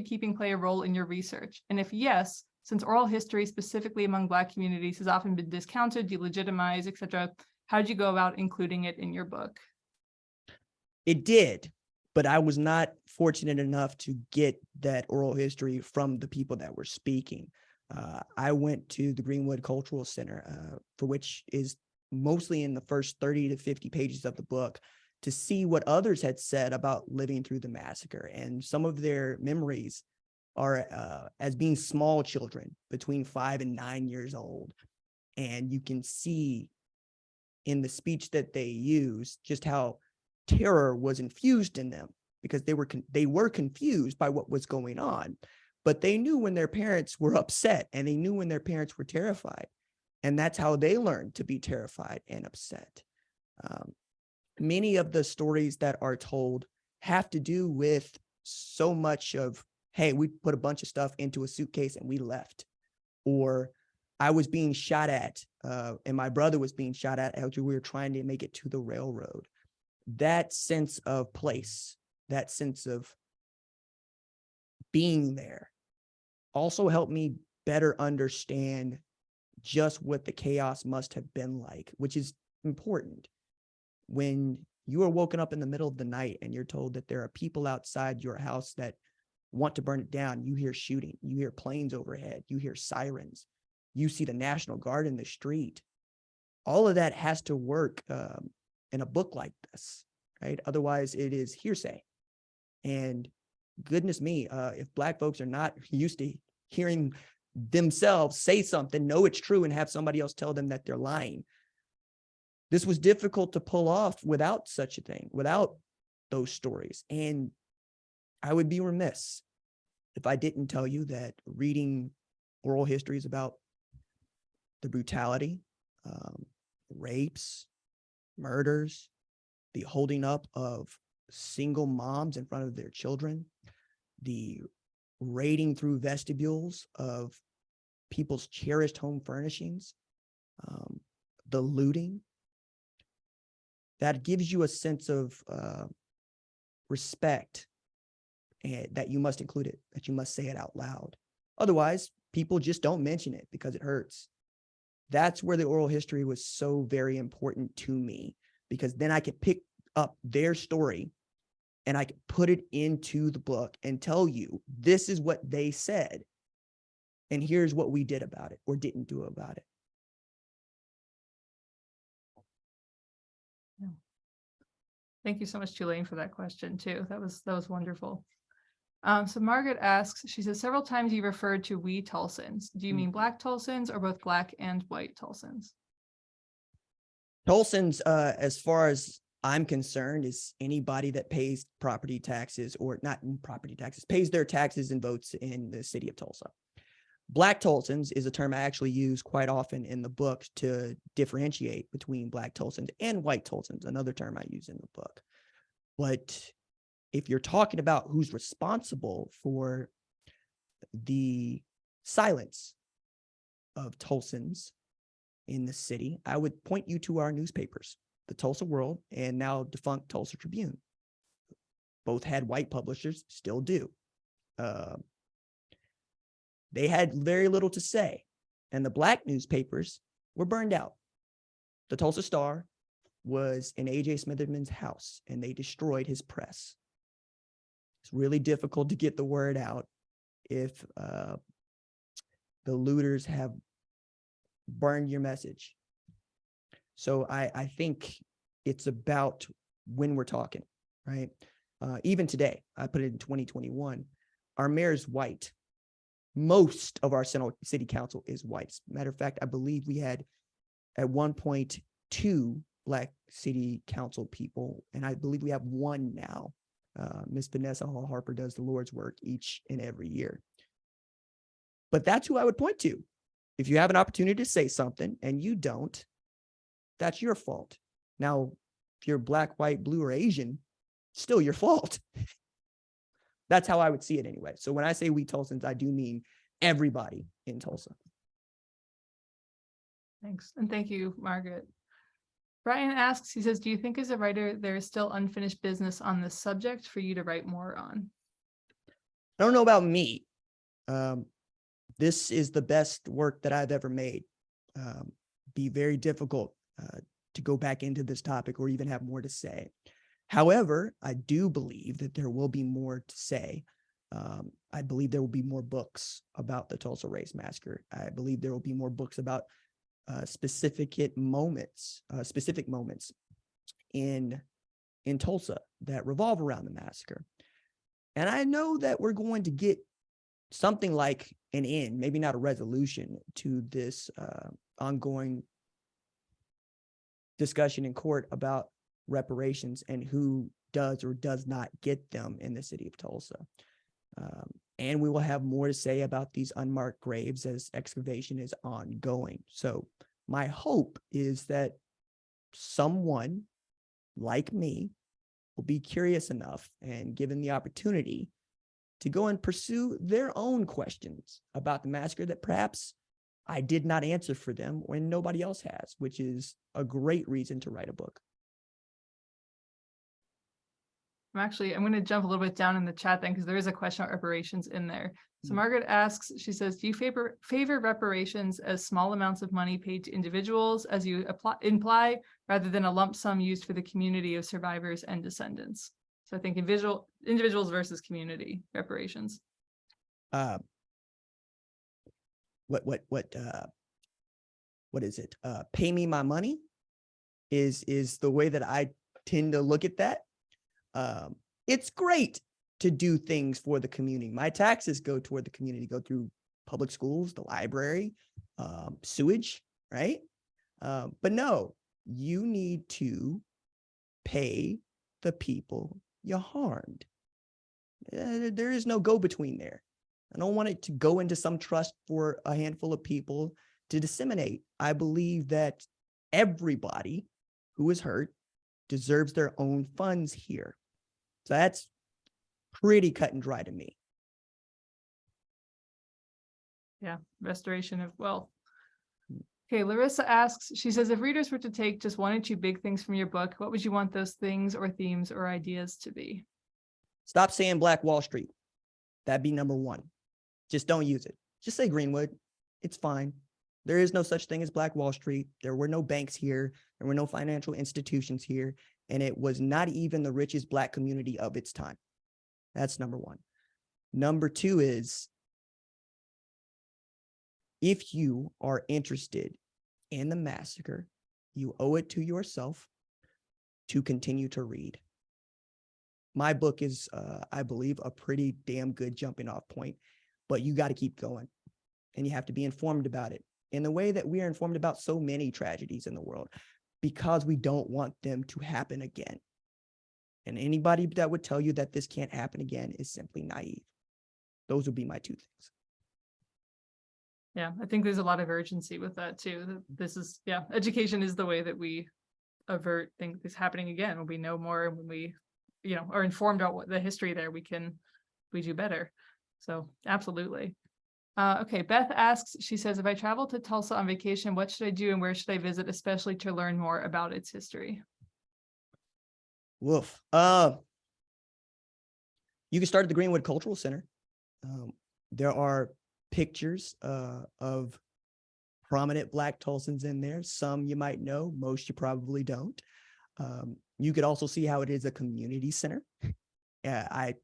S2: keeping play a role in your research? And if yes, since oral history, specifically among Black communities, has often been discounted, delegitimized, etc., how did you go about including it in your book?
S3: It did, but I was not fortunate enough to get that oral history from the people that were speaking. I went to the Greenwood Cultural Center, for which is mostly in the first 30 to 50 pages of the book, to see what others had said about living through the massacre. And some of their memories are as being small children between 5 and 9 years old. And you can see in the speech that they use just how terror was infused in them, because they were confused by what was going on, but they knew when their parents were upset, and they knew when their parents were terrified. And that's how they learned to be terrified and upset. Many of the stories that are told have to do with so much of, hey, we put a bunch of stuff into a suitcase and we left. Or I was being shot at, and my brother was being shot at as we were trying to make it to the railroad. That sense of place, that sense of being there, also helped me better understand just what the chaos must have been like, which is important. When you are woken up in the middle of the night and you're told that there are people outside your house that want to burn it down, you hear shooting, you hear planes overhead, you hear sirens, you see the National Guard in the street. All of that has to work in a book like this, right? Otherwise, it is hearsay. And goodness me, if Black folks are not used to hearing themselves say something, know it's true, and have somebody else tell them that they're lying, this was difficult to pull off without such a thing, without those stories. And I would be remiss if I didn't tell you that reading oral histories about the brutality, rapes, murders, the holding up of single moms in front of their children, the raiding through vestibules of people's cherished home furnishings, the looting, that gives you a sense of respect, and that you must include it, that you must say it out loud. Otherwise, people just don't mention it because it hurts. That's where the oral history was so very important to me, because then I could pick up their story and I could put it into the book and tell you, this is what they said, and here's what we did about it or didn't do about it.
S2: Yeah. Thank you so much, Tulane, for that question too. That was wonderful. So Margaret asks, she says, several times you referred to we Tulsans. Do you mean Black Tulsans or both Black and white Tulsans?
S3: Tulsans, as far as I'm concerned, is anybody that pays property taxes, or not property taxes, pays their taxes and votes in the city of Tulsa. Black Tulsans is a term I actually use quite often in the book to differentiate between Black Tulsans and white Tulsans, another term I use in the book. But if you're talking about who's responsible for the silence of Tulsans in the city, I would point you to our newspapers, the Tulsa World and now defunct Tulsa Tribune. Both had white publishers, still do. They had very little to say, and the Black newspapers were burned out. The Tulsa Star was in A.J. Smitherman's house, and they destroyed his press. It's really difficult to get the word out if the looters have burned your message. So I think it's about when we're talking, right? Even today, I put it in 2021, our mayor is white. Most of our city council is white. As a matter of fact, I believe we had at one point 2 Black city council people, and I believe we have 1 now. Miss Vanessa Hall Harper does the Lord's work each and every year. But that's who I would point to. If you have an opportunity to say something and you don't, that's your fault. Now, if you're Black, white, blue, or Asian, still your fault. That's how I would see it anyway. So when I say we Tulsans, I do mean everybody in Tulsa.
S2: Thanks. And thank you, Margaret. Brian asks, he says, do you think as a writer, there is still unfinished business on this subject for you to write more on?
S3: I don't know about me. This is the best work that I've ever made. Be very difficult to go back into this topic or even have more to say. However, I do believe that there will be more to say. I believe there will be more books about the Tulsa Race Massacre. I believe there will be more books about specific moments in Tulsa that revolve around the massacre. And I know that we're going to get something like an end, maybe not a resolution to this ongoing discussion in court about reparations and who does or does not get them in the city of Tulsa. And we will have more to say about these unmarked graves as excavation is ongoing. So my hope is that someone like me will be curious enough and given the opportunity to go and pursue their own questions about the massacre that perhaps I did not answer for them when nobody else has, which is a great reason to write a book.
S2: I'm going to jump a little bit down in the chat then, because there is a question about reparations in there. So Margaret asks, she says, do you favor reparations as small amounts of money paid to individuals, as you imply, rather than a lump sum used for the community of survivors and descendants? So I think individuals versus community reparations.
S3: What is it? Pay me my money is the way that I tend to look at that. It's great to do things for the community. My taxes go toward the community, go through public schools, the library, sewage, right? But no, you need to pay the people you harmed. There is no go-between there. I don't want it to go into some trust for a handful of people to disseminate. I believe that everybody who is hurt deserves their own funds here. So that's pretty cut and dry to me.
S2: Yeah, restoration of wealth. Okay, Larissa asks, she says, if readers were to take just 1 or 2 big things from your book, what would you want those things or themes or ideas to be?
S3: Stop saying Black Wall Street. That'd be number 1. Just don't use it. Just say Greenwood. It's fine. There is no such thing as Black Wall Street. There were no banks here. There were no financial institutions here. And it was not even the richest Black community of its time. That's number 1. Number 2 is, if you are interested in the massacre, you owe it to yourself to continue to read. My book is, I believe, a pretty damn good jumping off point, but you got to keep going and you have to be informed about it in the way that we are informed about so many tragedies in the world, because we don't want them to happen again. And anybody that would tell you that this can't happen again is simply naive. Those would be my 2 things.
S2: Yeah, I think there's a lot of urgency with that too. This is, yeah, education is the way that we avert things happening again. When we know more, when we, are informed about what the history there, we do better. So absolutely. Okay, Beth asks, she says, if I travel to Tulsa on vacation, what should I do and where should I visit, especially to learn more about its history?
S3: Woof. You can start at the Greenwood Cultural Center. There are pictures of prominent Black Tulsans in there. Some you might know, most you probably don't. You could also see how it is a community center. I've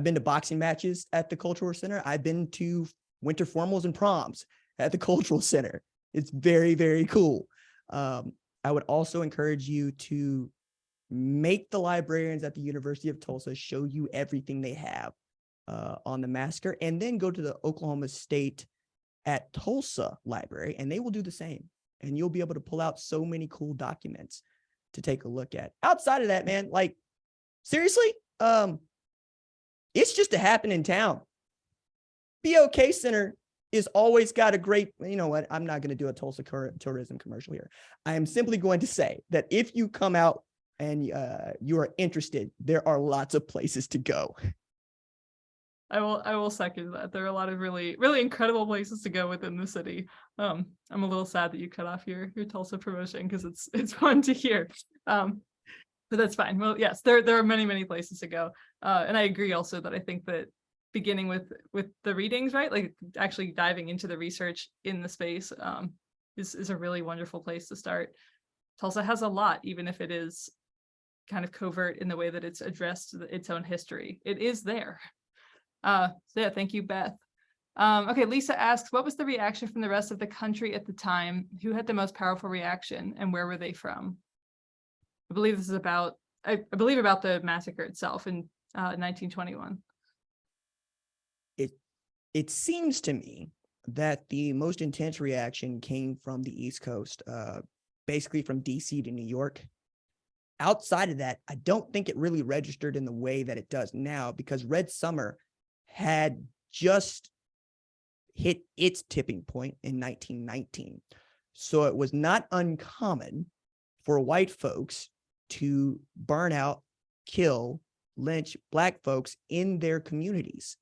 S3: been to boxing matches at the Cultural Center. I've been to winter formals and proms at the Cultural Center. It's very, very cool. I would also encourage you to make the librarians at the University of Tulsa show you everything they have on the massacre, and then go to the Oklahoma State at Tulsa Library, and they will do the same. And you'll be able to pull out so many cool documents to take a look at. Outside of that, man, like, seriously, it's just a happening town. BOK Center is always got a great, you know what, I'm not going to do a Tulsa tourism commercial here. I am simply going to say that if you come out and you are interested, there are lots of places to go.
S2: I will second that. There are a lot of really, really incredible places to go within the city. I'm a little sad that you cut off your Tulsa promotion, because it's fun to hear. But that's fine. Well, yes, there are many, many places to go. And I agree also that I think that beginning with the readings, right? Like actually diving into the research in the space is a really wonderful place to start. Tulsa has a lot, even if it is kind of covert in the way that it's addressed its own history. It is there. So yeah, thank you, Beth. Okay, Lisa asks, what was the reaction from the rest of the country at the time? Who had the most powerful reaction, and where were they from? I believe this is about, I believe about the massacre itself in 1921.
S3: It seems to me that the most intense reaction came from the East Coast, basically from DC to New York. Outside of that, I don't think it really registered in the way that it does now, because Red Summer had just hit its tipping point in 1919. So it was not uncommon for white folks to burn out, kill, lynch Black folks in their communities.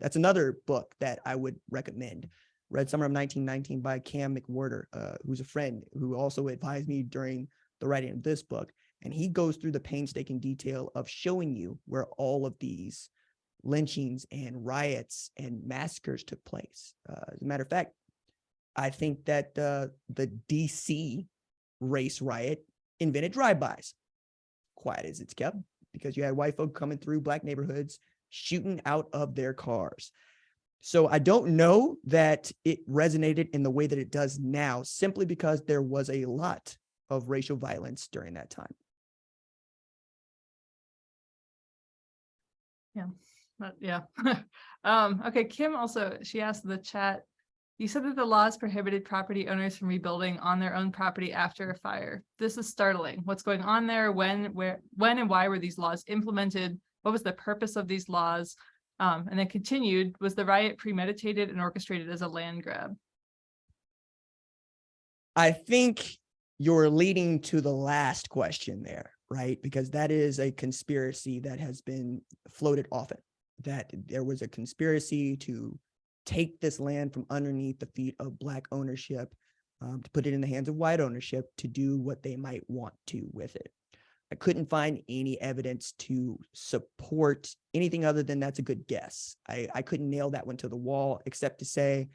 S3: That's another book that I would recommend. Red Summer of 1919 by Cam McWhorter, who's a friend who also advised me during the writing of this book. And he goes through the painstaking detail of showing you where all of these lynchings and riots and massacres took place. As a matter of fact, I think that the DC race riot invented drive-bys, quiet as it's kept, because you had white folk coming through Black neighborhoods, shooting out of their cars. So I don't know that it resonated in the way that it does now, simply because there was a lot of racial violence during that time.
S2: Yeah. Okay, Kim also, she asked in the chat, you said that the laws prohibited property owners from rebuilding on their own property after a fire. This is startling. What's going on there? When and why were these laws implemented? What was the purpose of these laws? And then continued, was the riot premeditated and orchestrated as a land grab?
S3: I think you're leading to the last question there, right? Because that is a conspiracy that has been floated often, that there was a conspiracy to take this land from underneath the feet of Black ownership, to put it in the hands of white ownership to do what they might want to with it. I couldn't find any evidence to support anything other than that's a good guess. I couldn't nail that one to the wall, except to say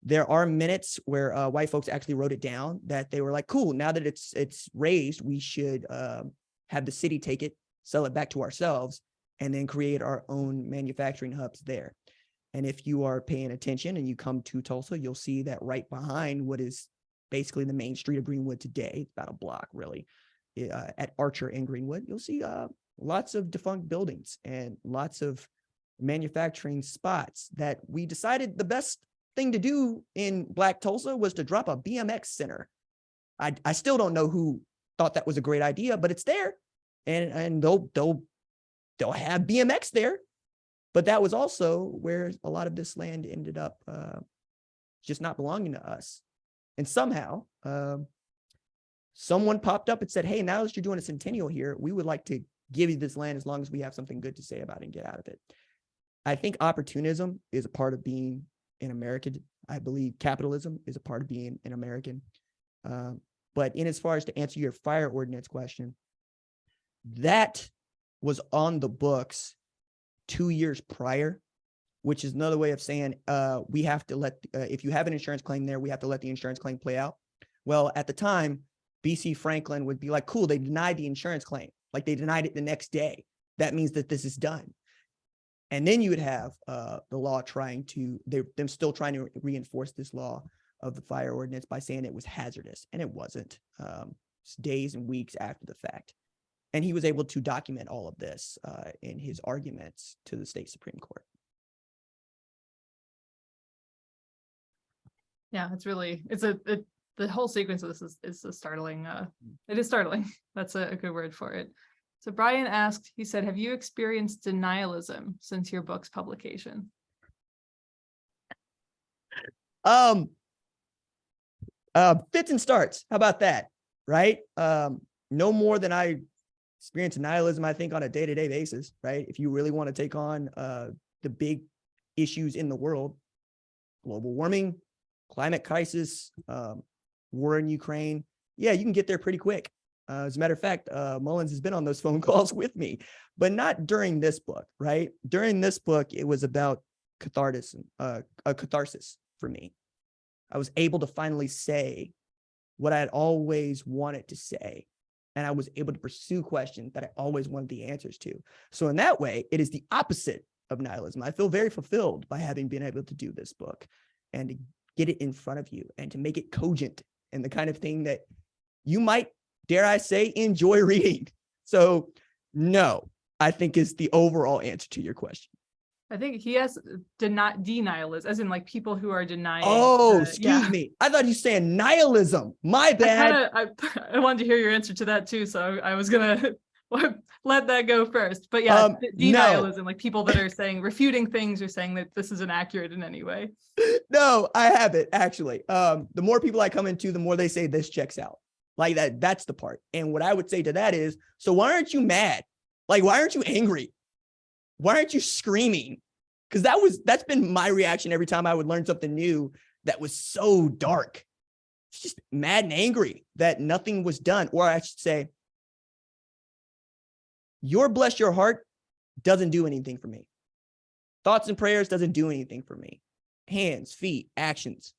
S3: there are minutes where white folks actually wrote it down, that they were like, cool, now that it's raised, we should have the city take it, sell it back to ourselves, and then create our own manufacturing hubs there. And if you are paying attention and you come to Tulsa, you'll see that right behind what is basically the main street of Greenwood today, about a block really, at Archer and Greenwood, you'll see lots of defunct buildings and lots of manufacturing spots that we decided the best thing to do in Black Tulsa was to drop a BMX center. I still don't know who thought that was a great idea, but it's there, and they'll have BMX there. But that was also where a lot of this land ended up just not belonging to us. And somehow someone popped up and said, hey, now that you're doing a centennial here, we would like to give you this land as long as we have something good to say about it and get out of it. I think opportunism is a part of being an American. I believe capitalism is a part of being an American. But in as far as to answer your fire ordinance question, that was on the books 2 years prior, which is another way of saying we have to let, if you have an insurance claim there, we have to let the insurance claim play out. Well, at the time, BC Franklin would be like, cool, they denied the insurance claim. Like they denied it the next day. That means that this is done. And then you would have the law trying to, them still trying to reinforce this law of the fire ordinance by saying it was hazardous, and it wasn't. Days and weeks after the fact. And he was able to document all of this in his arguments to the state Supreme Court.
S2: Yeah, the whole sequence of this is a startling. It is startling. That's a good word for it. So Brian asked, he said, have you experienced denialism since your book's publication?
S3: Fits and starts. How about that? Right? No more than I experience denialism, I think, on a day-to-day basis, right? If you really want to take on the big issues in the world, global warming, climate crisis, war in Ukraine, yeah, you can get there pretty quick. As a matter of fact, Mullins has been on those phone calls with me, but not during this book, right? During this book, it was about catharsis for me. I was able to finally say what I had always wanted to say, and I was able to pursue questions that I always wanted the answers to. So in that way, it is the opposite of nihilism. I feel very fulfilled by having been able to do this book and to get it in front of you and to make it cogent and the kind of thing that you might, dare I say, enjoy reading. So no, I think is the overall answer to your question.
S2: I think he has denialism, as in like people who are denying.
S3: Oh, excuse me. I thought you were saying nihilism. My bad.
S2: I wanted to hear your answer to that too, so I was gonna let that go first. But yeah, denialism, no. Like people that are saying, refuting things or saying that this isn't accurate in any way.
S3: No, I haven't actually. The more people I come into, the more they say this checks out. Like that's the part. And what I would say to that is, so why aren't you mad? Like, why aren't you angry? Why aren't you screaming? Because that's been my reaction every time I would learn something new that was so dark. It's just mad and angry that nothing was done. Or I should say, your bless your heart doesn't do anything for me. Thoughts and prayers doesn't do anything for me. Hands, feet, actions,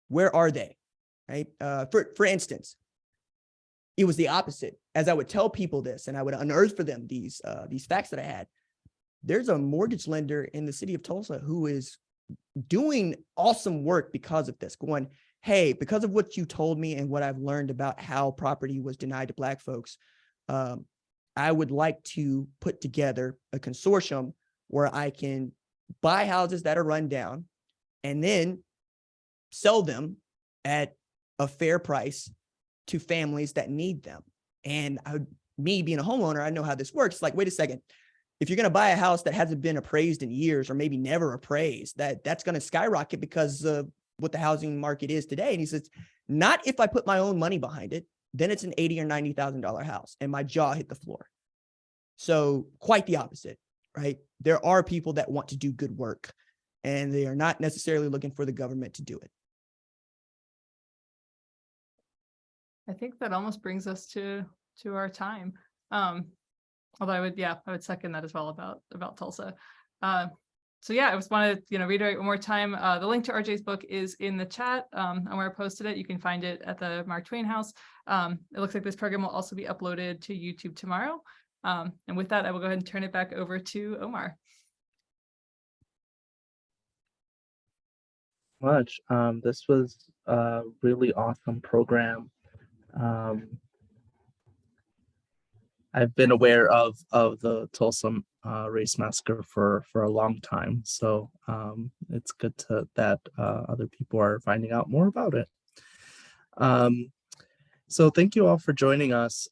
S3: where are they? Right? For instance, it was the opposite. As I would tell people this and I would unearth for them these facts that I had, there's a mortgage lender in the city of Tulsa who is doing awesome work because of this, going, hey, because of what you told me and what I've learned about how property was denied to Black folks, I would like to put together a consortium where I can buy houses that are run down and then sell them at a fair price to families that need them. And me being a homeowner, I know how this works. It's like, wait a second. If you're going to buy a house that hasn't been appraised in years or maybe never appraised, that's going to skyrocket because of what the housing market is today. And he says, not if I put my own money behind it, then it's an $80,000 or $90,000 house. And my jaw hit the floor. So quite the opposite, right? There are people that want to do good work and they are not necessarily looking for the government to do it.
S2: I think that almost brings us to our time. Although I would second that as well about Tulsa. So yeah, I just want to reiterate one more time. The link to RJ's book is in the chat and where I posted it. You can find it at the Mark Twain House. It looks like this program will also be uploaded to YouTube tomorrow. And with that, I will go ahead and turn it back over to Omar.
S1: Much. This was a really awesome program. I've been aware of the Tulsa Race Massacre for a long time, so it's good that other people are finding out more about it. So thank you all for joining us.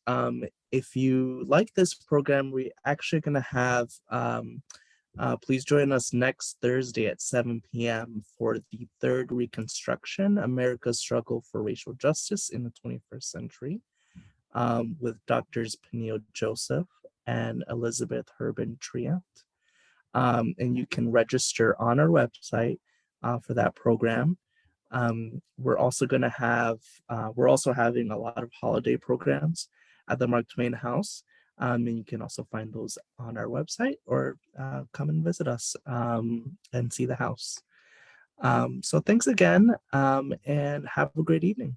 S1: If you like this program, we're actually going to have, please join us next Thursday at 7 p.m. for the third Reconstruction, America's Struggle for Racial Justice in the 21st Century. With Drs. Peniel Joseph and Elizabeth Herbin Triant. And you can register on our website for that program. We're also having a lot of holiday programs at the Mark Twain House. And you can also find those on our website or come and visit us and see the house. So thanks again and have a great evening.